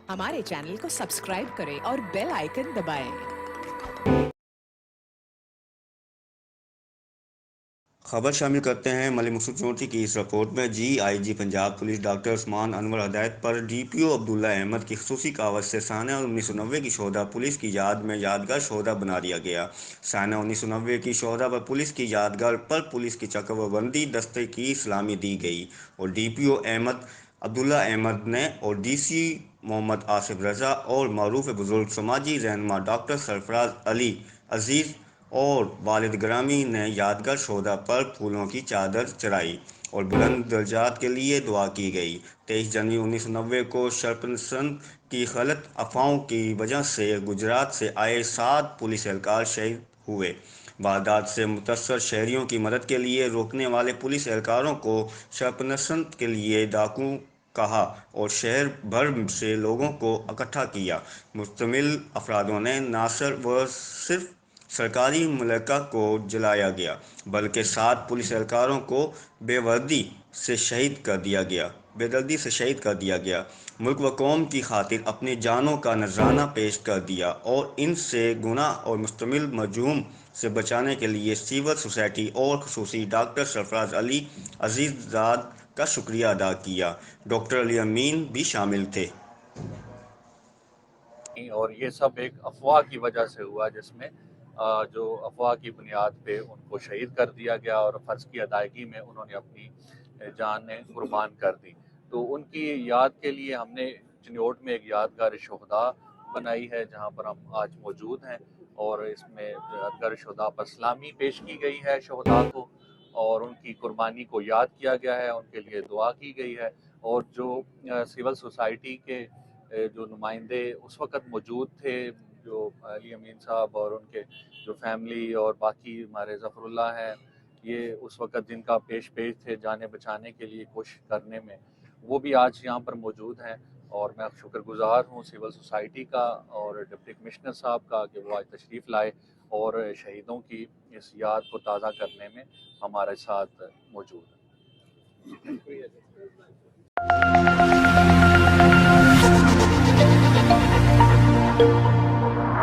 हमारे चैनल को सब्सक्राइब करें और बेल आइकन दबाएं। खबर शामिल करते हैं मलिक मकसूद चौधरी की इस रिपोर्ट में। IG Punjab police doctor Usman Anwar हदायत पर डीपीओ अब्दुल्ला अहमद की खसूसी कावज से साल 1990 की शोधा पुलिस की याद में यादगार शोधा बना दिया गया। साल 1990 की शोधा पर पुलिस की यादगार पर पुलिस की चकबंदी दस्ते की सलामी दी गई और डीपीओ अहमद अब्दुल्ला अहमद ने और डीसी मोहम्मद आसिफ रजा और मरूफ बुजुर्ग समाजी रहनुमा डॉक्टर सरफराज अली अजीज़ और वालिद ग्रामी ने यादगार शोधा पर फूलों की चादर चढ़ाई और बुलंद दर्जात के लिए दुआ की गई। 23 जनवरी 1990 को शरपसंद की गलत अफवाहों की वजह से गुजरात से आए 7 पुलिस एहलकार शहीद हुए। वारदात से मुतासर शहरियों की मदद के लिए रोकने वाले पुलिस एहलकारों को शरपसंद के लिए डाकू कहा और शहर भर से लोगों को इकट्ठा किया। मुश्तमिल अफरादों ने नासर व सिर्फ सरकारी मुल्का को जलाया गया बल्कि 7 पुलिस एहलकारों को बेदर्दी से शहीद कर दिया गया। मुल्क व कौम की खातिर अपनी जानों का नजराना पेश कर दिया और इनसे गुनाह और मुश्तमिल मजूम से बचाने के लिए सिविल सोसाइटी और खसूसी डॉक्टर सरफराज अली अजीज़ाद का शुक्रिया अदा किया। डॉक्टर अली अमीन भी शामिल थे। और ये सब एक अफवाह की वजह से हुआ जिसमें जो अफवाह की बुनियाद पे उनको शहीद कर दिया गया और फ़र्ज़ की अदायगी में उन्होंने अपनी जानें कुर्बान कर दी। तो उनकी याद के लिए हमने चिन्योट में एक यादगार शुहदा बनाई है जहाँ पर हम आज मौजूद हैं और इसमें यादगार शुहदा पर सलामी पेश की गई है शुहदा को और उनकी कुर्बानी को याद किया गया है, उनके लिए दुआ की गई है। और जो सिविल सोसाइटी के जो नुमाइंदे उस वक़्त मौजूद थे, जो अली अमीन साहब और उनके जो फैमिली और बाकी हमारे ज़फ़रुल्लाह हैं, ये उस वक़्त जिनका पेश थे जानें बचाने के लिए कोशिश करने में, वो भी आज यहाँ पर मौजूद हैं। और मैं शुक्रगुज़ार हूँ सिविल सोसाइटी का और डिप्टी कमिश्नर साहब का कि वो आज तशरीफ़ लाए और शहीदों की इस याद को ताज़ा करने में हमारे साथ मौजूद हैं।